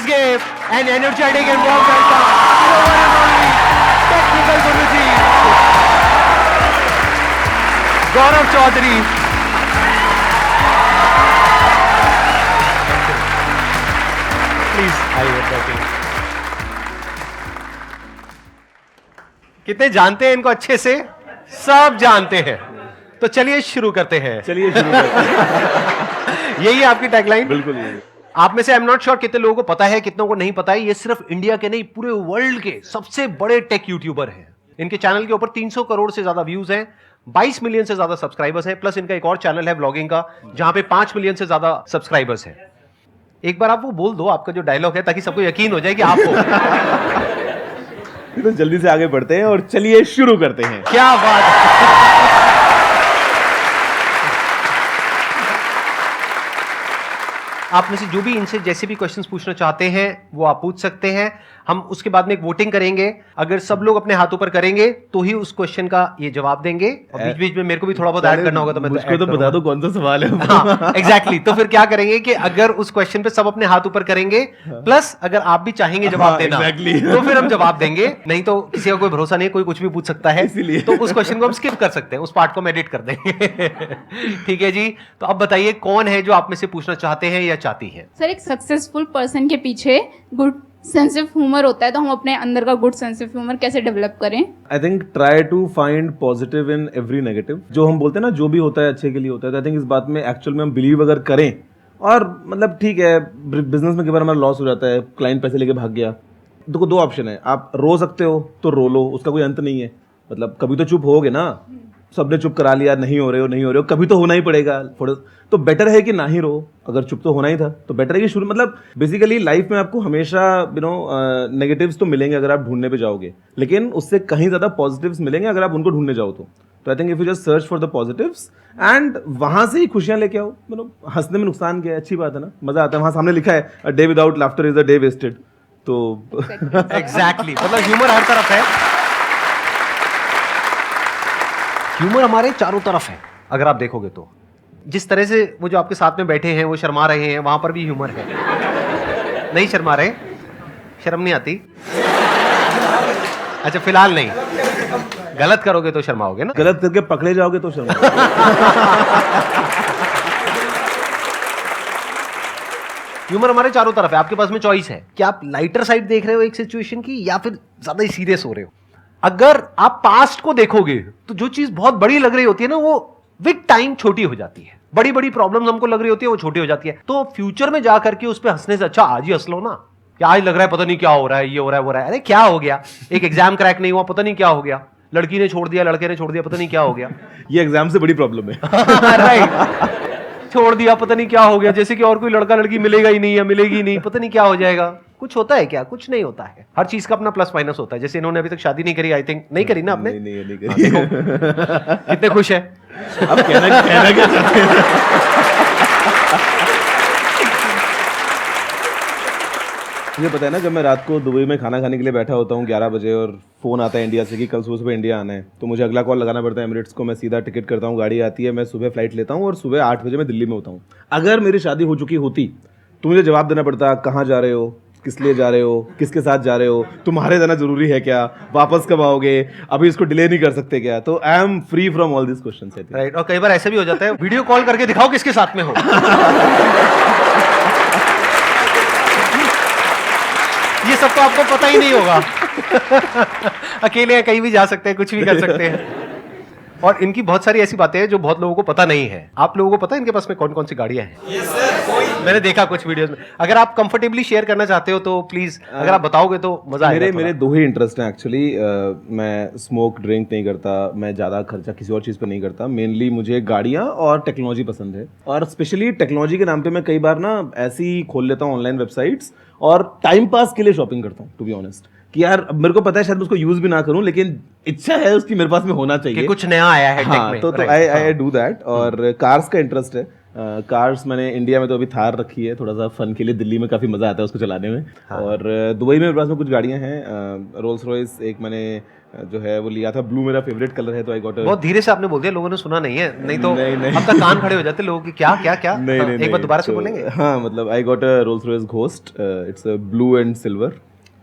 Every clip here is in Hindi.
please give an energetic and warm welcome to the one and only technical Guruji, Gaurav Chaudhary. Please, आइए। कितने जानते हैं इनको अच्छे से? सब जानते हैं। तो चलिए शुरू करते हैं। यही है आपकी टैगलाइन? बिल्कुल यही। आप में से आई एम नॉट श्योर कितने लोगों को पता है, कितनों को नहीं पता है। ये सिर्फ इंडिया के नहीं, पूरे वर्ल्ड के सबसे बड़े टेक यूट्यूबर हैं। इनके चैनल के ऊपर 300 करोड़ से ज्यादा व्यूज हैं, 22 मिलियन से ज्यादा सब्सक्राइबर्स हैं, प्लस इनका एक और चैनल है व्लॉगिंग का जहां पे 5 मिलियन से ज्यादा सब्सक्राइबर्स हैं। एक बार आप वो बोल दो, आपका जो डायलॉग है, ताकि सबको यकीन हो जाए कि आप हो। तो जल्दी से आगे बढ़ते हैं और चलिए शुरू करते हैं। क्या बात है। आप में से जो भी इनसे जैसे भी क्वेश्चंस पूछना चाहते हैं वो आप पूछ सकते हैं। हम उसके बाद में एक वोटिंग करेंगे। अगर सब लोग अपने हाथ ऊपर करेंगे तो ही उस क्वेश्चन का ये जवाब देंगे। और बीच बीच में मेरे को भी थोड़ा बहुत ऐड करना होगा, तो मैं मुझको तो बता दो कौन सा सवाल है। हाँ, एग्जैक्टली। तो फिर क्या करेंगे कि अगर उस क्वेश्चन पे सब अपने हाथ ऊपर करेंगे, प्लस अगर आप भी चाहेंगे जवाब देना, तो फिर हम जवाब देंगे। नहीं तो किसी का कोई भरोसा नहीं, कोई कुछ भी पूछ सकता है, इसीलिए तो उस क्वेश्चन को हम स्किप कर सकते हैं, उस पार्ट को हम एडिट कर देंगे। ठीक है जी। तो अब बताइए कौन है जो आप में से पूछना चाहते हैं या चाहती है? सर, एक सक्सेसफुल पर्सन के पीछे गुड सेंस ऑफ ह्यूमर होता है, तो हम अपने अंदर का गुड सेंस ऑफ ह्यूमर कैसे डेवलप करें? I think try to find positive in every negative. जो हम बोलते हैं ना, जो भी होता है अच्छे के लिए होता है। आई थिंक इस बात में एक्चुअल में हम बिलीव अगर करें, और मतलब ठीक है, बिजनेस में कई बार हमारा लॉस हो जाता है, क्लाइंट पैसे लेके भाग गया, तो दो ऑप्शन है। आप रो सकते हो तो रो लो, उसका कोई अंत नहीं है। मतलब कभी तो चुप होगे ना, सबने चुप करा लिया, नहीं हो रहे हो, कभी तो होना ही पड़ेगा। तो बेटर है कि ना ही रो। अगर चुप तो होना ही था तो बेटर है कि शुरू, मतलब बेसिकली लाइफ में आपको हमेशा नेगेटिव्स तो मिलेंगे अगर आप ढूंढने पे जाओगे, लेकिन उससे कहीं ज़्यादा पॉजिटिव्स मिलेंगे अगर आप उनको ढूंढने जाओ तो। I think if you just search for the positives and वहां से ही खुशियां लेके आओ। मतलब हंसने में नुकसान क्या है, अच्छी बात है ना, मजा आता है। वहां सामने लिखा है a day without laughter is a day wasted. तो एग्जैक्टली, मतलब ह्यूमर हर तरफ है। ह्यूमर हमारे चारों तरफ है। अगर आप देखोगे तो जिस तरह से वो जो आपके साथ में बैठे हैं वो शर्मा रहे हैं, वहां पर भी ह्यूमर है। नहीं शर्मा रहे? शर्म नहीं आती? अच्छा, फिलहाल नहीं। गलत करोगे तो शर्माओगे ना? गलत करके पकड़े जाओगे तो शर्माओगे। ह्यूमर हमारे चारों तरफ है। आपके पास में चॉइस है कि आप लाइटर साइड देख रहे हो एक सिचुएशन की, या फिर ज्यादा ही सीरियस हो रहे हो। अगर आप पास्ट को देखोगे तो जो चीज बहुत बड़ी लग रही होती है ना, वो विद टाइम छोटी हो जाती है। बड़ी बड़ी प्रॉब्लम्स हमको लग रही होती है, वो छोटी हो जाती है। तो फ्यूचर में जाकर के उस पर हंसने से अच्छा आज ही हंस लो ना। क्या आज लग रहा है पता नहीं क्या हो रहा है, ये हो रहा है वो रहा है, अरे क्या हो गया? एक एग्जाम क्रैक नहीं हुआ, पता नहीं क्या हो गया। लड़की ने छोड़ दिया, लड़के ने छोड़ दिया, पता नहीं क्या हो गया। ये एग्जाम से बड़ी प्रॉब्लम है। राइट। छोड़ दिया, पता नहीं क्या हो गया, जैसे कि और कोई लड़का लड़की मिलेगा ही नहीं या मिलेगी नहीं, पता नहीं क्या हो जाएगा। कुछ होता है क्या? कुछ नहीं होता है। हर चीज का अपना प्लस माइनस होता है। जैसे इन्होंने अभी तक शादी नहीं करी, आई थिंक नहीं करी ना आपने? नहीं करी। कितने खुश है? अब कहना क्या चाहते हैं? मुझे पता है ना, जब मैं रात को दुबई में खाना खाने के लिए बैठा होता हूँ 11 बजे और फ़ोन आता है इंडिया से कि कल सुबह इंडिया आना है, तो मुझे अगला कॉल लगाना पड़ता है एमिरेट्स को। मैं सीधा टिकट करता हूँ, गाड़ी आती है, मैं सुबह फ्लाइट लेता हूँ और सुबह 8 बजे मैं दिल्ली में होता हूँ। अगर मेरी शादी हो चुकी होती तो मुझे जवाब देना पड़ता, कहाँ जा रहे हो, किस लिए जा रहे हो, किसके साथ जा रहे हो, तुम्हारे जाना जरूरी है क्या, वापस कब आओगे, अभी इसको डिले नहीं कर सकते क्या? तो I am free from all this questions. Right. और कई बार ऐसा भी हो जाता है, वीडियो कॉल करके दिखाओ किसके साथ में हो। ये सब तो आपको पता ही नहीं होगा। अकेले कहीं भी जा सकते हैं, कुछ भी कर सकते हैं। और इनकी बहुत सारी ऐसी बातें हैं जो बहुत लोगों को पता नहीं है। आप लोगों को पता है इनके पास में कौन कौन सी गाड़ियां हैं? yes, sir, मैंने देखा कुछ वीडियोस में। अगर आप कंफर्टेबली शेयर करना चाहते हो तो प्लीज, अगर आप बताओगे तो मजा आएगा। मेरे दो ही इंटरेस्ट हैं एक्चुअली। मैं स्मोक ड्रिंक नहीं करता, मैं ज़्यादा खर्चा किसी और चीज़ पर नहीं करता। मेनली मुझे गाड़ियाँ और टेक्नोलॉजी पसंद है, और स्पेशली टेक्नोलॉजी के नाम पे मैं कई बार ना ऐसी खोल लेता हूँ ऑनलाइन वेबसाइट्स और टाइम पास के लिए शॉपिंग करता हूँ, टू बी ऑनेस्ट। कि यार मेरे को पता है शायद उसको यूज भी ना करूं, लेकिन इच्छा है उसकी मेरे पास में होना चाहिए कि कुछ नया आया है टेक में। तो आई डू दैट। और कार्स का इंटरेस्ट है। कार्स मैंने इंडिया में तो अभी थार रखी है, थोड़ा सा फन के लिए। दिल्ली में काफ़ी मज़ा आता है उसको चलाने में। और दुबई में मेरे पास में कुछ गाड़ियाँ हैं। रोल्स रॉयस एक मैंने जो है वो लिया था, ब्लू मेरा फेवरेट कलर है, तो आई गॉट। बहुत धीरे से आपने बोल दिया, लोगों ने सुना नहीं है, नहीं तो नहीं। अब तक कान खड़े हो जाते लोगों की, क्या क्या क्या। नहीं, एक बार दोबारा से तो, बोलेंगे। हाँ, मतलब I got a Rolls Royce ghost, it's a blue and silver.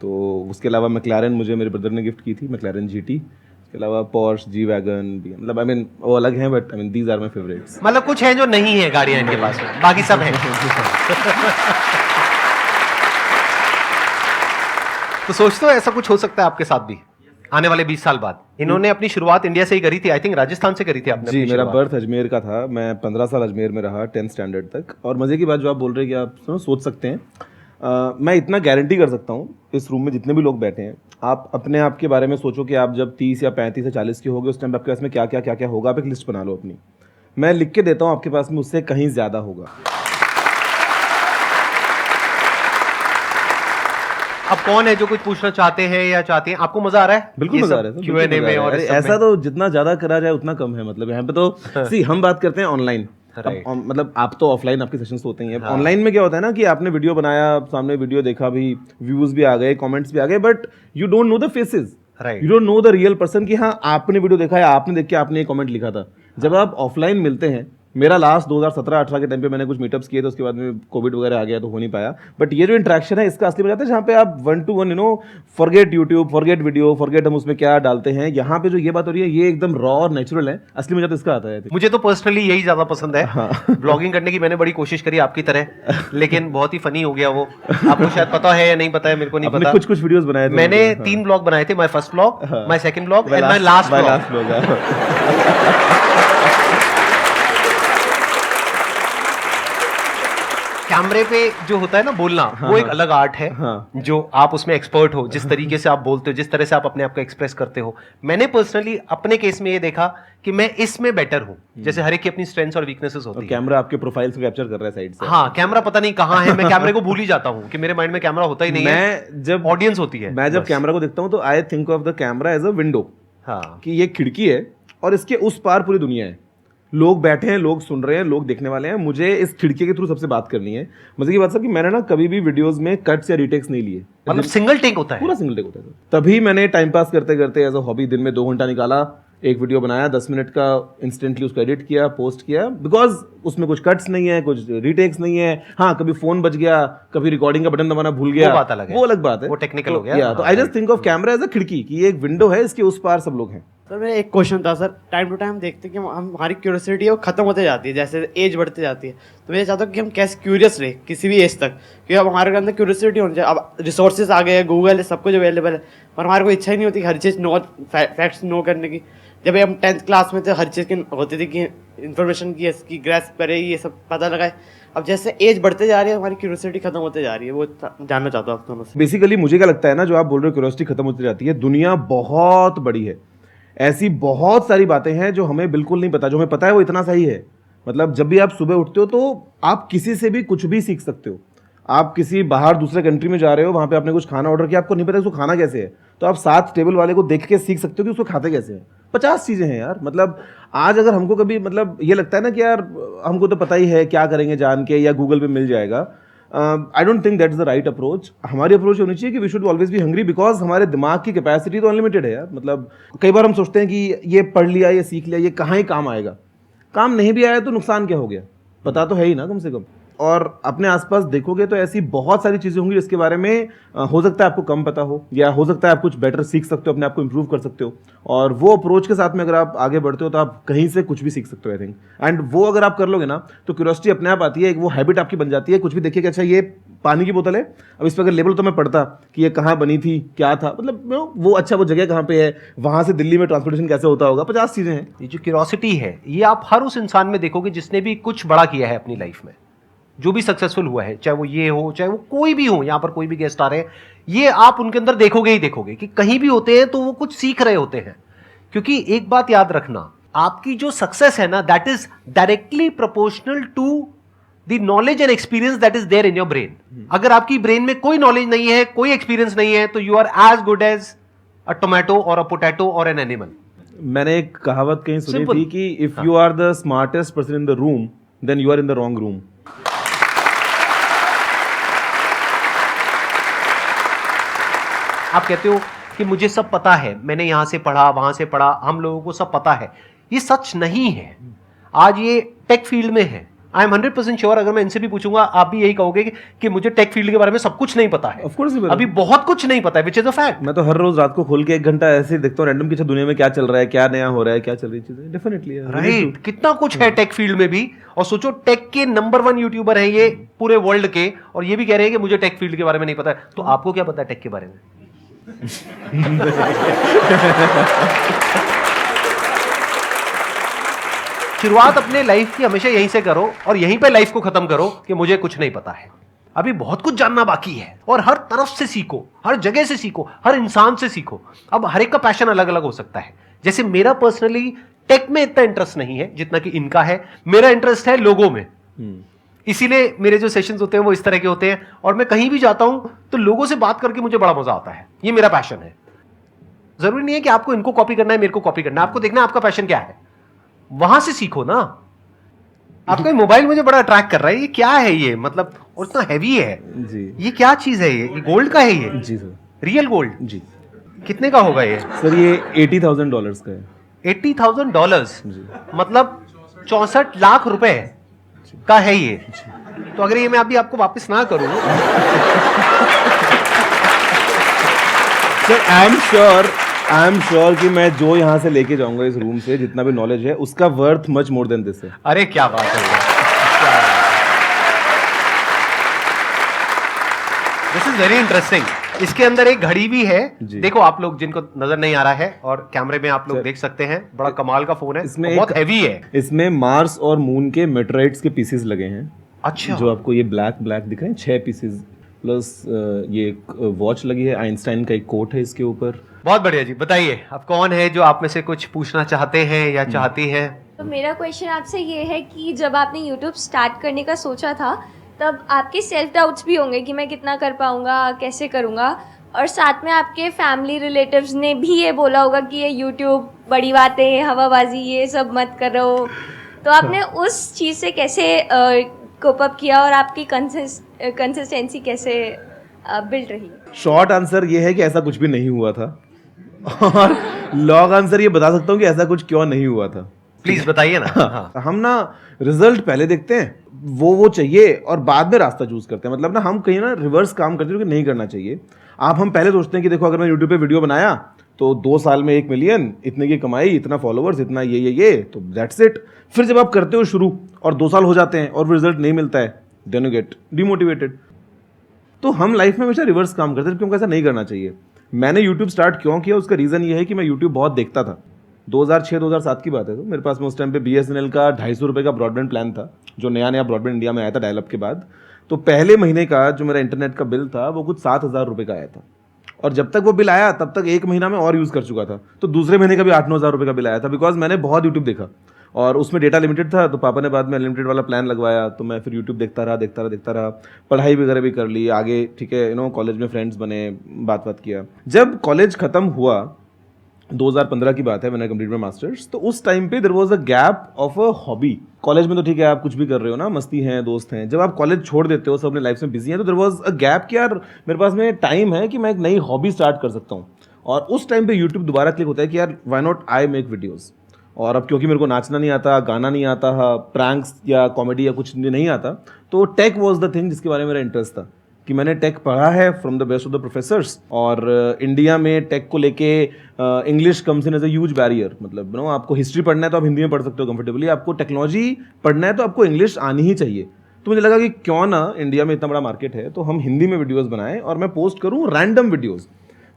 तो उसके अलावा मैक्लारेन मुझे मेरे ब्रदर ने गिफ्ट की थी, मैक्लारेन जीटी। उसके अलावा पोर्श, जी वैगन, मतलब आई मीन वो अलग हैं, but I mean these are my favourites. मतलब कुछ है जो नहीं है गाड़ियां इनके पास में, बाकी सब है। तो सोचते हो ऐसा कुछ हो सकता है आपके साथ भी आने वाले 20 साल बाद? इन्होंने अपनी शुरुआत इंडिया से ही करी थी, आई थिंक राजस्थान से करी थी आपने। जी, मेरा बर्थ अजमेर का था। मैं 15 साल अजमेर में रहा 10th स्टैंडर्ड तक। और मज़े की बात जो आप बोल रहे हैं कि आप सोच सकते हैं, मैं इतना गारंटी कर सकता हूँ, इस रूम में जितने भी लोग बैठे हैं, आप अपने आप के बारे में सोचो कि आप जब 30 या 35 या 40 के होगे, उस टाइम आपके पास में क्या क्या होगा, आप एक लिस्ट बना लो अपनी। मैं लिख के देता हूँ, आपके पास में उससे कहीं ज़्यादा होगा। अब कौन है जो कुछ पूछना चाहते हैं या चाहती हैं? आपको मजा आ रहा है? बिल्कुल मजा आ रहा है Q&A में। और ऐसा तो जितना ज्यादा करा जाए उतना कम है। मतलब यहाँ पे तो सी हम बात करते हैं ऑनलाइन, मतलब आप तो ऑफलाइन आपके सेशंस होते हैं। ऑनलाइन में क्या होता है ना कि आपने वीडियो बनाया, सामने वीडियो देखा, भी व्यूज भी आ गए, कमेंट्स भी आ गए, but you don't know the faces, you don't know the real person कि हाँ आपने वीडियो देखा है, आपने देख के आपने एक कमेंट लिखा था। जब आप ऑफलाइन मिलते हैं, मेरा लास्ट 2017-18 के टाइम पे मैंने कुछ मीटअप्स किए थे, उसके बाद में कोविड वगैरह आ गया तो हो नहीं पाया। बट ये जो इंटरेक्शन है इसका असली मजा आता है जहाँ पे आप 1 to 1 forget YouTube, forget video, forget हम उसमें क्या डालते हैं, यहाँ पे जो ये बात हो रही है ये एकदम रॉ और नेचुरल है। असली मजा तो इसका आता है। मुझे तो पर्सनली यही ज्यादा पसंद है। ब्लॉगिंग करने की मैंने बड़ी कोशिश करी आपकी तरह, लेकिन बहुत ही फनी हो गया वो। आपको शायद पता है या नहीं पता है, मेरे को नहीं पता। कुछ वीडियोस बनाए थे मैंने 3 ब्लॉग बनाए थे, my first blog, my second blog and my last blog. कैमरे पे जो होता है ना बोलना, वो एक अलग आर्ट है। जो आप उसमें एक्सपर्ट हो, जिस तरीके से आप बोलते हो, जिस तरह से आप अपने आप को एक्सप्रेस करते हो। मैंने पर्सनली अपने केस में ये देखा कि मैं इसमें बेटर हूँ। जैसे हर एक की अपनी स्ट्रेंथ्स और वीकनेसेस होती है। कैमरा आपके प्रोफाइल से कैप्चर कर रहा है साइड से। हाँ, कैमरा पता नहीं कहाँ है, मैं कैमरे को भूल ही जाता हूँ कि मेरे माइंड में कैमरा होता ही नहीं है। जब ऑडियंस होती है, मैं जब कैमरा को देखता हूँ तो I think of the camera as a window, कि ये खिड़की है और इसके उस पार पूरी दुनिया है। लोग बैठे हैं, लोग सुन रहे हैं, लोग देखने वाले हैं, मुझे इस खिड़की के थ्रू सबसे बात करनी है। मजे की बात सब कि मैंने ना कभी भी वीडियोस में कट्स या रीटेक्स नहीं लिए। मतलब सिंगल टेक होता है, पूरा सिंगल टेक होता है। तभी मैंने टाइम पास करते करते एज अ हॉबी दिन में 2 घंटा निकाला, एक वीडियो बनाया 10 मिनट का, इंस्टेंटली उसको एडिट किया, पोस्ट किया, बिकॉज उसमें कुछ कट्स नहीं है, कुछ रीटेक्स नहीं है। हाँ, कभी फोन बच गया, कभी रिकॉर्डिंग का बटन दबाना भूल गया, वो बात अलग है, वो अलग बात है, वो टेक्निकल हो गया। तो I just think of camera as a खिड़की, कि ये एक विंडो है, इसके उस पार सब लोग हैं। सर मेरा एक क्वेश्चन था सर, टाइम टू टाइम देखते हैं कि हमारी क्यूरियोसिटी है वो खत्म होते जाती है, जैसे एज बढ़ती जाती है। तो मैं चाहता हूँ कि हम कैसे क्यूरियस रहे किसी भी एज तक, क्योंकि अब हमारे अंदर क्यूरियोसिटी होनी चाहिए। अब रिसोर्सेज आ गए हैं, गूगल है, सब कुछ अवेलेबल है, पर हमारे को इच्छा ही नहीं होती कि हर चीज़ फैक्ट्स नो करने की। जब हम 10th क्लास में थे, हर चीज़ की होती थी कि इन्फॉर्मेशन की इसकी ग्रैस्प करे, ये सब पता लगाए। अब जैसे एज बढ़ते जा रही है, हमारी क्यूरियोसिटी खत्म होते जा रही है, वो जानना चाहता हूँ आप दोनों से। बेसिकली मुझे क्या लगता है ना, जो आप बोल रहे हो क्यूरियोसिटी खत्म होती जाती है, दुनिया बहुत बड़ी है, ऐसी बहुत सारी बातें हैं जो हमें बिल्कुल नहीं पता। जो हमें पता है वो इतना सही है। मतलब जब भी आप सुबह उठते हो तो आप किसी से भी कुछ भी सीख सकते हो। आप किसी बाहर दूसरे कंट्री में जा रहे हो, वहाँ पे आपने कुछ खाना ऑर्डर किया, आपको नहीं पता उसको खाना कैसे है, तो आप साथ टेबल वाले को देख के सीख सकते हो कि उसको खाते कैसे हैं। 50 चीज़ें हैं यार। मतलब आज अगर हमको कभी मतलब ये लगता है ना कि यार हमको तो पता ही है, क्या करेंगे जान के, या गूगल पे मिल जाएगा, I don't think that is the right approach. हमारी अप्रोच होनी चाहिए कि we should always be hungry, because हमारे दिमाग की कैपेसिटी तो अनलिमिटेड है यार। मतलब कई बार हम सोचते हैं कि ये पढ़ लिया, ये सीख लिया, ये कहाँ ही काम आएगा। काम नहीं भी आया तो नुकसान क्या हो गया, पता तो है ही ना कम से कम। और अपने आसपास देखोगे तो ऐसी बहुत सारी चीज़ें होंगी जिसके बारे में हो सकता है आपको कम पता हो, या हो सकता है आप कुछ बेटर सीख सकते हो, अपने आप को इंप्रूव कर सकते हो। और वो अप्रोच के साथ में अगर आप आगे बढ़ते हो तो आप कहीं से कुछ भी सीख सकते हो, आई थिंक। एंड वो अगर आप कर लोगे ना तो क्यूरियोसिटी अपने आप आती है, एक वो हैबिट आपकी बन जाती है। कुछ भी देखिए कि अच्छा ये पानी की बोतल है, अब इस पर अगर लेबल तो मैं पढ़ता कि ये कहाँ बनी थी, क्या था, मतलब वो अच्छा वो जगह कहाँ पे है, वहाँ से दिल्ली में ट्रांसपोर्टेशन कैसे होता होगा, 50 चीज़ें हैं। ये जो क्यूरियोसिटी है ये आप हर उस इंसान में देखोगे जिसने भी कुछ बड़ा किया है अपनी लाइफ में, जो भी सक्सेसफुल हुआ है, चाहे वो ये हो चाहे वो कोई भी हो। यहाँ पर कोई भी गेस्ट आ रहे हैं, ये आप उनके अंदर देखोगे ही देखोगे कि कहीं भी होते हैं तो वो कुछ सीख रहे होते हैं। क्योंकि एक बात याद रखना, आपकी जो सक्सेस है ना, that is directly proportional to the knowledge and experience that is there in your brain. अगर आपकी ब्रेन में कोई नॉलेज नहीं है, कोई एक्सपीरियंस नहीं है, तो you are as good as a tomato और अ पोटैटो और एन एनिमल। मैंने एक कहावत कहीं सुनी थी कि if you are the smartest person in the room, then you are in the wrong room. आप कहते हो कि मुझे सब पता है, मैंने यहां से पढ़ा वहां से पढ़ा, हम लोगों को सब पता है। ये सच नहीं है। आज ये टेक फील्ड में है। आई एम 100% श्योर, अगर मैं इनसे भी पूछूंगा आप भी यही कहोगे कि मुझे टेक फील्ड के बारे में सब कुछ नहीं पता है। Of course, अभी बहुत कुछ नहीं पता है, विच इज अ फैक्ट। मैं तो हर रोज रात को खोल के 1 घंटा ऐसे ही देखता हूँ रैंडम की दुनिया में क्या चल रहा है, क्या नया हो रहा है, क्या चल रही चीजें। डेफिनेटली राइट, कितना कुछ है टेक फील्ड में भी। और सोचो टेक के नंबर 1 यूट्यूबर हैं ये पूरे वर्ल्ड के, और ये भी कह रहे हैं कि मुझे टेक फील्ड के बारे में नहीं पता है। तो आपको क्या पता है टेक के बारे में? शुरुआत अपने लाइफ की हमेशा यहीं से करो और यहीं पे लाइफ को खत्म करो कि मुझे कुछ नहीं पता है। अभी बहुत कुछ जानना बाकी है, और हर तरफ से सीखो, हर जगह से सीखो, हर इंसान से सीखो। अब हर एक का पैशन अलग अलग हो सकता है। जैसे मेरा पर्सनली टेक में इतना इंटरेस्ट नहीं है जितना कि इनका है। मेरा इंटरेस्ट है लोगों में, इसीलिए मेरे जो सेशंस होते हैं वो इस तरह के होते हैं। और मैं कहीं भी जाता हूं तो लोगों से बात करके मुझे बड़ा मजा आता है। ये मेरा पैशन है। जरूरी नहीं है कि आपको इनको कॉपी करना है, मेरे को कॉपी करना है। आपको देखना है आपका पैशन क्या है, वहां से सीखो ना। आपका मोबाइल मुझे बड़ा अट्रैक्ट कर रहा है। ये क्या है ये, मतलब और इतना हैवी है जी। ये क्या चीज है? ये गोल्ड का है? ये जी सर। Real gold? जी। कितने का होगा ये? सर ये $80,000 का है। $80,000 जी। मतलब 64 लाख रुपए का है ये। तो अगर ये मैं अभी आपको वापस ना करूं सर आई एम श्योर कि मैं जो यहाँ से लेके जाऊंगा इस रूम से, जितना भी नॉलेज है, उसका worth much more than this है। अरे क्या बात है, दिस इज वेरी इंटरेस्टिंग। इसके अंदर एक घड़ी भी है, देखो आप लोग जिनको नजर नहीं आ रहा है, और कैमरे में आप लोग देख सकते हैं। बड़ा कमाल का फोन है, इसमें बहुत हैवी है। इसमें मार्स और मून के मेटेराइट्स के पीसेस लगे हैं। अच्छा, जो आपको ये ब्लैक दिख रहे हैं, 6 पीसेस, प्लस ये एक वॉच लगी है, आइंस्टाइन का एक कोट है इसके ऊपर। बहुत बढ़िया जी। बताइए अब कौन है जो आप में से कुछ पूछना चाहते हैं या चाहती हैं? तो मेरा क्वेश्चन आपसे ये है कि जब आपने यूट्यूब स्टार्ट करने का सोचा था, तब आपके सेल्फ डाउट्स भी होंगे कि मैं कितना कर पाऊँगा, कैसे करूँगा, और साथ में आपके फैमिली रिलेटिव्स ने भी ये बोला होगा कि ये यूट्यूब बड़ी बातें, हवाबाजी, ये सब मत करो। तो आपने उस चीज़ से कैसे कोप अप किया, और आपकी कंसिस्टेंसी कैसे बिल्ड रही? शॉर्ट आंसर ये है कि ऐसा कुछ भी नहीं हुआ था, और लॉन्ग आंसर ये बता सकता हूँ कि ऐसा कुछ क्यों नहीं हुआ था। प्लीज बताइए ना। हाँ। हम ना रिजल्ट पहले देखते हैं, वो चाहिए, और बाद में रास्ता चूज करते हैं। मतलब ना हम कहीं ना रिवर्स काम करते हैं, जो कि नहीं करना चाहिए। हम पहले सोचते हैं कि देखो अगर मैं यूट्यूब पे वीडियो बनाया तो 2 साल में 1 मिलियन, इतने की कमाई, इतना फॉलोवर्स, इतना ये तो दैट्स इट। फिर जब आप करते हो शुरू और 2 साल हो जाते हैं और रिजल्ट नहीं मिलता है, देन यू गेट डिमोटिवेटेड। तो हम लाइफ में हमेशा रिवर्स काम करते हैं, क्योंकि ऐसा नहीं करना चाहिए। मैंने यूट्यूब स्टार्ट क्यों किया, उसका रीज़न ये है कि मैं यूट्यूब बहुत देखता था। 2006-2007 की बात है। तो मेरे पास में उस टाइम पे BSNL का 250 रुपये का ब्रॉडबैंड प्लान था, जो नया ब्रॉडबैंड इंडिया में आया था डायलअप के बाद। तो पहले महीने का जो मेरा इंटरनेट का बिल था वो कुछ 7,000 रुपये का आया था, और जब तक वो बिल आया तब तक 1 महीना में और यूज़ कर चुका था। तो दूसरे महीने का भी 8-9 हज़ार रुपये का बिल आया था, बिकॉज मैंने बहुत यूट्यूब देखा, और उसमें डेटा लिमिटेड था। तो पापा ने बाद में अनलिमिटेड वाला प्लान लगवाया, तो मैं फिर यूट्यूब देखता रहा। पढ़ाई वगैरह भी कर ली आगे, ठीक है, कॉलेज में फ्रेंड्स बने, बात किया। जब कॉलेज खत्म हुआ, 2015 की बात है, मैंने कंप्लीट में मास्टर्स। तो उस टाइम पे there was a gap of a hobby. College में तो ठीक है आप कुछ भी कर रहे हो ना, मस्ती है, दोस्त हैं। जब आप कॉलेज छोड़ देते हो, सब अपने लाइफ में बिजी हैं, तो देयर वाज अ गैप कि यार मेरे पास में टाइम है कि मैं एक नई हॉबी स्टार्ट कर सकता हूँ। और उस टाइम पे यूट्यूब दोबारा क्लिक होता है कि यार why not I make videos. और अब क्योंकि मेरे को नाचना नहीं आता, गाना नहीं आता, प्रैंक्स या कॉमेडी या कुछ नहीं आता, तो टेक वॉज द थिंग जिसके बारे में मेरा इंटरेस्ट था। कि मैंने टेक पढ़ा है from the best of the professors, और इंडिया में टेक को लेके English comes in as a huge barrier. मतलब आपको हिस्ट्री पढ़ना है तो आप हिंदी में पढ़ सकते हो कंफर्टेबली, आपको टेक्नोलॉजी पढ़ना है तो आपको इंग्लिश आनी ही चाहिए। तो मुझे लगा कि क्यों ना, इंडिया में इतना बड़ा मार्केट है, तो हम हिंदी में वीडियोज़ बनाएं और मैं पोस्ट करूँ रैंडम वीडियोज़।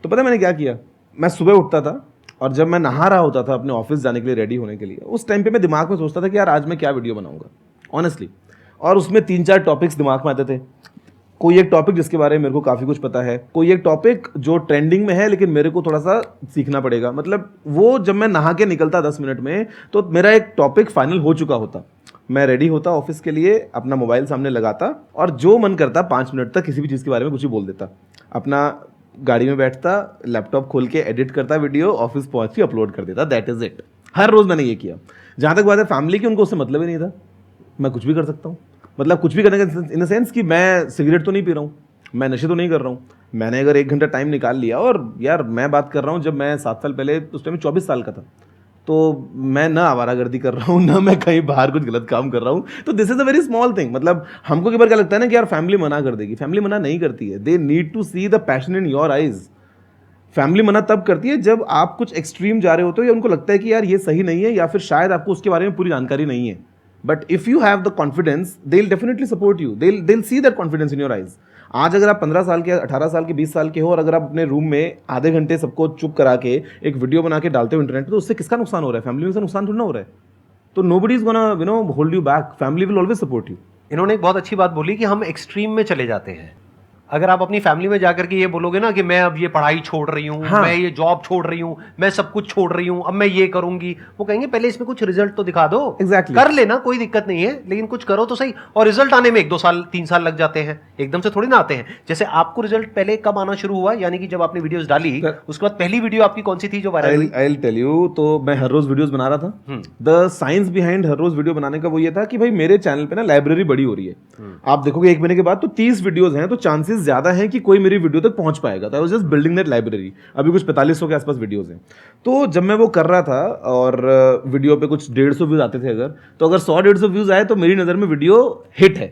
तो पता है मैंने क्या किया? मैं सुबह उठता था, और जब मैं नहा रहा होता था अपने ऑफिस जाने के लिए, रेडी होने के लिए, उस टाइम पे मैं दिमाग में सोचता था कि यार आज मैं क्या वीडियो बनाऊंगा, ऑनेस्टली। और उसमें 3-4 टॉपिक्स दिमाग में आते थे। कोई एक टॉपिक जिसके बारे में मेरे को काफ़ी कुछ पता है, कोई एक टॉपिक जो ट्रेंडिंग में है लेकिन मेरे को थोड़ा सा सीखना पड़ेगा। मतलब वो जब मैं नहा के निकलता 10 मिनट में, तो मेरा एक टॉपिक फाइनल हो चुका होता। मैं रेडी होता ऑफिस के लिए, अपना मोबाइल सामने लगाता, और जो मन करता 5 मिनट तक किसी भी चीज़ के बारे में कुछ ही बोल देता। अपना गाड़ी में बैठता, लैपटॉप खोल के एडिट करता वीडियो, ऑफिस पहुंच के अपलोड कर देता। That is it. हर रोज मैंने ये किया। जहां तक बात है फैमिली की, उनको उससे मतलब ही नहीं था। मैं कुछ भी कर सकता हूँ। मतलब कुछ भी करने का इन द सेंस कि मैं सिगरेट तो नहीं पी रहा हूँ, मैं नशे तो नहीं कर रहा हूँ, मैंने अगर 1 घंटा टाइम निकाल लिया, और यार मैं बात कर रहा हूँ जब मैं 7 साल पहले, उस टाइम 24 साल का था, तो मैं ना आवारागर्दी कर रहा हूँ, ना मैं कहीं बाहर कुछ गलत काम कर रहा हूँ। तो this is a very small thing. मतलब हमको कई बार क्या लगता है ना कि यार फैमिली मना कर देगी, फैमिली मना नहीं करती है। They need to see the passion in your eyes. Family मना तब करती है जब आप कुछ एक्सट्रीम जा रहे होते हो, या उनको लगता है कि यार ये सही नहीं है, या फिर शायद आपको उसके बारे में पूरी जानकारी नहीं है। But if you have the confidence, they will definitely support you, they will see that confidence in your eyes. आज अगर आप 15 साल के, 18 साल के, 20 साल के हो, और अगर आप अपने रूम में आधे घंटे सबको चुप करा के एक वीडियो बना के डालते हो इंटरनेट पे, तो उससे किसका नुकसान हो रहा है? फैमिली में से नुकसान थोड़ा ना हो रहा है। तो nobody is gonna hold you back, family will always support you. इन्होंने एक बहुत अच्छी बात बोली कि हम एक्सट्रीम में चले जाते हैं। अगर आप अपनी फैमिली में जाकर के ये बोलोगे ना कि मैं अब ये पढ़ाई छोड़ रही हूँ, हाँ। मैं ये जॉब छोड़ रही हूँ, मैं सब कुछ छोड़ रही हूँ, अब मैं ये करूंगी, वो कहेंगे पहले इसमें कुछ रिजल्ट तो दिखा दो। Exactly. कर लेना, कोई दिक्कत नहीं है, लेकिन कुछ करो तो सही। और रिजल्ट आने में 1-2 साल 3 साल लग जाते हैं, एकदम से थोड़ी ना आते हैं। जैसे आपको रिजल्ट पहले कब आना शुरू हुआ, यानी कि जब आपने वीडियोस डाली, उसके बाद पहली वीडियो आपकी कौन सी थी जो वायरल हुई? I will tell you. तो मैं हर रोज वीडियोस बना रहा था। द साइंस बिहाइंड हर रोज वीडियो बनाने का वो ये था कि भाई मेरे चैनल पे ना लाइब्रेरी बड़ी हो रही है। आप देखोगे 1 महीने के बाद तो 30 वीडियोस हैं, तो चांसेस ज्यादा है कि कोई मेरी वीडियो तक पहुंच पाएगा। तो I was just building that library. अभी कुछ 4500 के आसपास वीडियोस हैं। तो जब मैं वो कर रहा था, और वीडियो पे कुछ 150 व्यूज आते थे अगर, तो अगर 100-150 व्यूज आए तो मेरी नजर में वीडियो हिट है,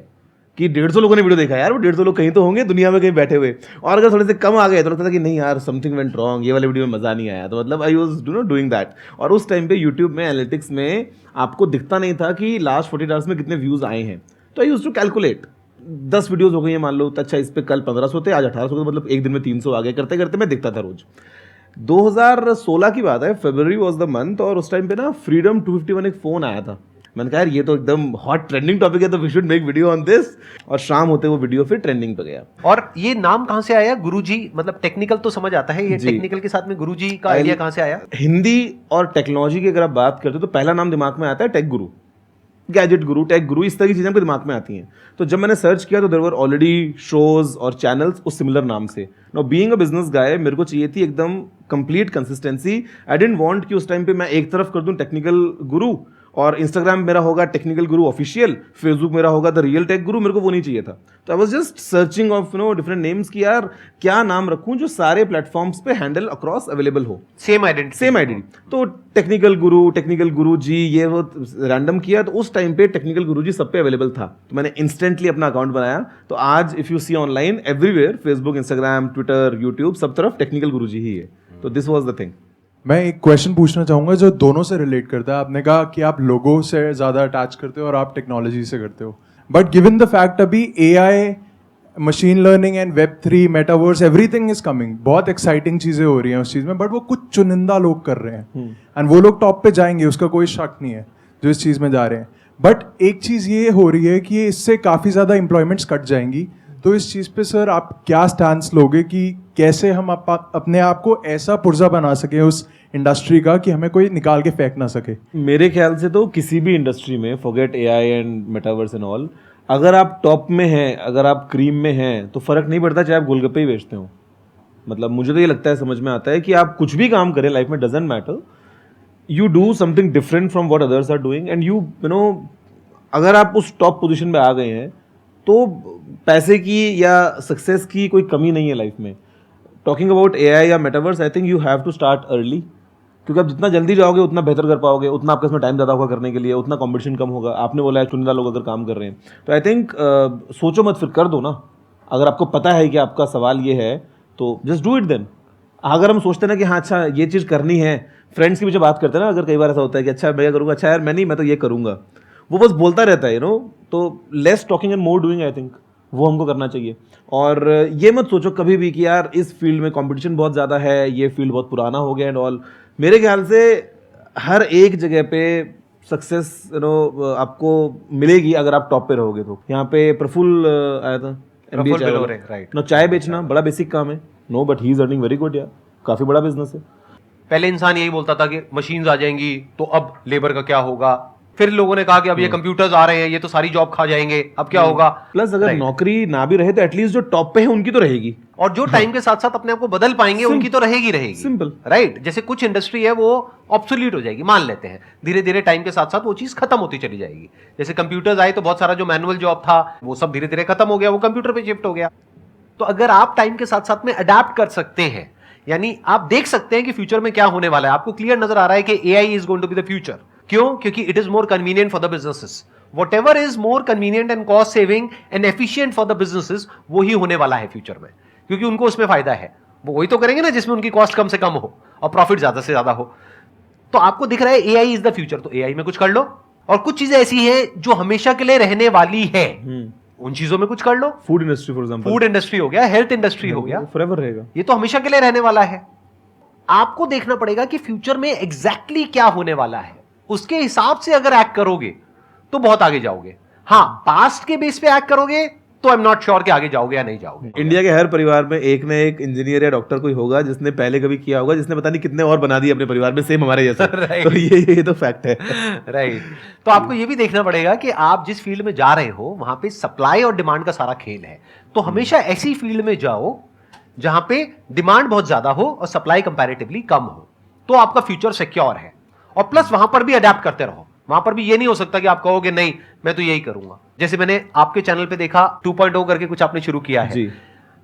कि 150 लोगों ने वीडियो देखा, यार वो 150 लोग कहीं तो होंगे दुनिया में कहीं बैठे हुए। और अगर थोड़े से कम आ गए तो लगता था कि नहीं यार समथिंग वेंट रॉन्ग, ये वाले वीडियो में मजा नहीं आया। तो मतलब आई वाज डूइंग दैट। और उस टाइम पे यूट्यूब में एनालिटिक्स में आपको दिखता नहीं था कि लास्ट 48 आवर्स में कितने व्यूज आए हैं। तो I used to calculate, 10 videos हो गई हैं मान लो, तो अच्छा इस पे कल 1500 थे, आज 1800 थे, मतलब एक दिन में 300 आ गए। करते करते मैं दिखता था रोज। 2016 की बात है, फरवरी वाज द मंथ, और उस टाइम पे ना फ्रीडम 251 एक फोन आया था। मैंने कहा यार ये तो एकदम हॉट ट्रेंडिंग टॉपिक है, तो we should make video on this. और शाम होते वो वीडियो फिर ट्रेंडिंग पे गया। और ये नाम कहाँ से आया गुरुजी? मतलब टेक्निकल तो समझ आता है, ये टेक्निकल के साथ में गुरुजी का आइडिया कहाँ से आया? हिंदी और टेक्नोलॉजी की अगर आप बात करते हो तो पहला नाम दिमाग में आता है टेक गुरु, गैजेट गुरु, टेक गुरु, इस तरह की चीजें आपके दिमाग में आती हैं। तो जब मैंने सर्च किया तो देयर वर ऑलरेडी शोज और चैनल्स उस सिमिलर नाम से। Now being a business guy, मेरे को चाहिए थी एकदम complete consistency. I didn't want कि उस टाइम पे मैं एक तरफ कर दूं टेक्निकल गुरु, और इंस्टाग्राम मेरा होगा टेक्निकल गुरु ऑफिशियल, फेसबुक मेरा होगा द रियल टेक गुरु। मेरे को वो नहीं चाहिए था। तो I was just searching of different names कि यार क्या नाम रखूं जो सारे प्लेटफॉर्म्स पे हैंडल अक्रॉस अवेलेबल हो, सेम आइडेंटिटी। तो टेक्निकल गुरु जी, ये वो रैंडम किया। तो उस टाइम पे टेक्निकल गुरु जी सब पे अवेलेबल था, तो मैंने इंस्टेंटली अपना अकाउंट बनाया। तो आज if you see online everywhere, Facebook, Instagram, Twitter, YouTube, सब तरफ टेक्निकल गुरु जी ही है। तो दिस वॉज द थिंग। मैं एक क्वेश्चन पूछना चाहूँगा जो दोनों से रिलेट करता है। आपने कहा कि आप लोगों से ज़्यादा अटैच करते हो और आप टेक्नोलॉजी से करते हो, बट गिवन द फैक्ट अभी AI, machine learning and Web3, metaverse, everything is coming, बहुत एक्साइटिंग चीज़ें हो रही हैं उस चीज़ में, बट वो कुछ चुनिंदा लोग कर रहे हैं एंड वो लोग टॉप पे जाएंगे, उसका कोई शक नहीं है जो इस चीज़ में जा रहे हैं। बट एक चीज़ ये हो रही है कि इससे काफ़ी ज़्यादा एम्प्लॉयमेंट्स कट जाएंगी। तो इस चीज़ पे सर आप क्या स्टैंड लोगे कि कैसे हम अपने आप को ऐसा पुर्जा बना सकें उस इंडस्ट्री का कि हमें कोई निकाल के फेंक ना सके? मेरे ख्याल से तो किसी भी इंडस्ट्री में, forget AI and metaverse and all, अगर आप टॉप में हैं, अगर आप क्रीम में हैं, तो फर्क नहीं पड़ता चाहे आप गोलगप्पे ही बेचते हो। मतलब मुझे तो ये लगता है, समझ में आता है कि आप कुछ भी काम करें लाइफ में, doesn't matter, you do something different from what others are doing, and you know अगर आप उस टॉप पोजीशन पे आ गए हैं तो पैसे की या सक्सेस की कोई कमी नहीं है लाइफ में। टॉकिंग अबाउट AI या metaverse, I think you have to start early, क्योंकि आप जितना जल्दी जाओगे उतना बेहतर कर पाओगे, उतना आपके इसमें टाइम ज़्यादा होगा करने के लिए, उतना कंपटीशन कम होगा। आपने बोला है चुनिंदा लोग अगर काम कर रहे हैं, तो आई थिंक सोचो मत, फिर कर दो ना। अगर आपको पता है कि आपका सवाल ये है तो जस्ट डू इट देन। अगर हम सोचते हैं ना कि हाँ अच्छा ये चीज़ करनी है, फ्रेंड्स के पीछे बात करते हैं ना, अगर कई बार ऐसा होता है कि अच्छा मैं करूँगा, अच्छा यार मैं तो ये करूँगा, वो बस बोलता रहता है तो less talking and more doing, I think वो हमको करना चाहिए। और ये मत सोचो कभी भी कि यार इस फील्ड में कंपटीशन बहुत ज़्यादा है, ये फील्ड बहुत पुराना हो गया एंड ऑल। मेरे ख्याल से हर एक जगह पे सक्सेस आपको मिलेगी अगर आप टॉप पे रहोगे। तो यहाँ पे प्रफुल्ल आया था, MBA चाय वाला, राइट। नो चाय बेचना बड़ा बेसिक काम है, no but he is earning very good यार, काफ़ी बड़ा बिजनेस है। पहले इंसान यही बोलता था कि मशीन्स आ जाएंगी तो अब लेबर का क्या होगा, फिर लोगों ने कहा कि अब ये कंप्यूटर्स आ रहे हैं, ये तो सारी जॉब खा जाएंगे, अब क्या होगा। प्लस अगर Right. नौकरी ना भी रहे तो एटलीस्ट जो टॉप पे है उनकी तो रहेगी। और जो टाइम के साथ साथ अपने आप को बदल पाएंगे उनकी तो रहेगी Simple. राइट। जैसे कुछ इंडस्ट्री है वो ऑब्सोल्यूट हो जाएगी, मान लेते हैं, धीरे धीरे टाइम के साथ साथ वो चीज खत्म होती चली जाएगी। जैसे कंप्यूटर्स आए तो बहुत सारा जो मैनुअल जॉब था वो सब धीरे धीरे खत्म हो गया, वो कंप्यूटर पे शिफ्ट हो गया। तो अगर आप टाइम के साथ साथ में अडेप्ट कर सकते हैं, यानी आप देख सकते हैं कि फ्यूचर में क्या होने वाला है, आपको क्लियर नजर आ रहा है कि AI is going to be the future. क्यों? क्योंकि it is more convenient for the businesses. Whatever is more convenient and cost saving and efficient for the businesses, वो ही होने वाला है फ्यूचर में, क्योंकि उनको उसमें फायदा है। वो वही तो करेंगे ना जिसमें उनकी कॉस्ट कम से कम हो और प्रॉफिट ज्यादा से ज्यादा हो। तो आपको दिख रहा है एआई इज द फ्यूचर, तो एआई में कुछ कर लो। और कुछ चीजें ऐसी हैं जो हमेशा के लिए रहने वाली है, उन चीजों में कुछ कर लो। Food industry for example, food industry हो गया, हेल्थ इंडस्ट्री हो गया, फॉरएवर रहेगा। ये तो हमेशा के लिए रहने वाला है। आपको देखना पड़ेगा कि फ्यूचर में एग्जैक्टली क्या होने वाला है, उसके हिसाब से अगर एक्ट करोगे तो बहुत आगे जाओगे। हाँ, पास्ट के बेस पे एक्ट करोगे तो आई एम नॉट श्योर कि आगे जाओगे या नहीं जाओगे। इंडिया के हर परिवार में एक ना एक इंजीनियर या डॉक्टर कोई होगा जिसने पहले कभी किया होगा, जिसने पता नहीं कितने और बना दिए अपने परिवार में सेम हमारे जैसा। Right. तो ये तो फैक्ट है। राइट। तो आपको ये भी देखना पड़ेगा कि आप जिस फील्ड में जा रहे हो वहां पे सप्लाई और डिमांड का सारा खेल है। तो हमेशा ऐसी फील्ड में जाओ जहां पे डिमांड बहुत ज्यादा हो और सप्लाई कंपैरेटिवली कम हो, तो आपका फ्यूचर सिक्योर है। और प्लस वहां पर भी अडेप्ट करते रहो। वहां पर भी ये नहीं हो सकता कि आप कहोगे नहीं मैं तो यही करूंगा। जैसे मैंने आपके चैनल पे देखा 2.0 करके कुछ आपने शुरू किया है जी।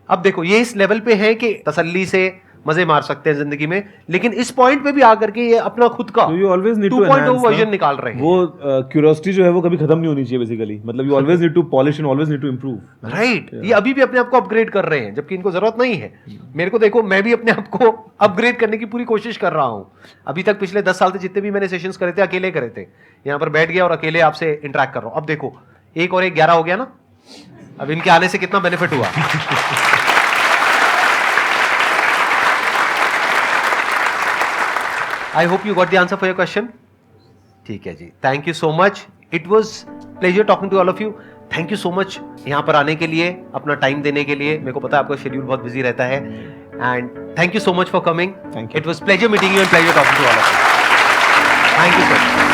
अब देखो ये इस लेवल पे है कि तसल्ली से मजे मार सकते हैं जिंदगी में, लेकिन इस पॉइंट पे भी आकर के ये अपना खुद का So you always need to 2.0 enhance version ना। निकाल रहे हैं। वो क्यूरियोसिटी जो है वो कभी खत्म नहीं होनी चाहिए बेसिकली। मतलब you always need to polish and always need to improve. Right. ये अभी भी अपने आप को अपग्रेड कर रहे हैं जबकि इनको जरूरत नहीं है। मेरे को देखो, मैं भी अपने आप को अपग्रेड करने की पूरी कोशिश कर रहा हूं। अभी तक पिछले 10 साल से जितने भी मैंने सेशंस करे थे अकेले करे थे, यहां पर बैठ गया और अकेले आपसे इंटरेक्ट कर रहा हूं। अब देखो 1 और 1 11 हो गया ना। अब इनके आने से कितना बेनिफिट हुआ। I hope you got the answer for your question. ठीक है जी, thank you so much. It was pleasure talking to all of you. Thank you so much यहाँ पर आने के लिए, अपना टाइम देने के लिए। मेरे को पता है आपका शेड्यूल बहुत बिजी रहता है, and thank you so much for coming. Thank you. It was pleasure meeting you and pleasure talking to all of you. Thank you so much.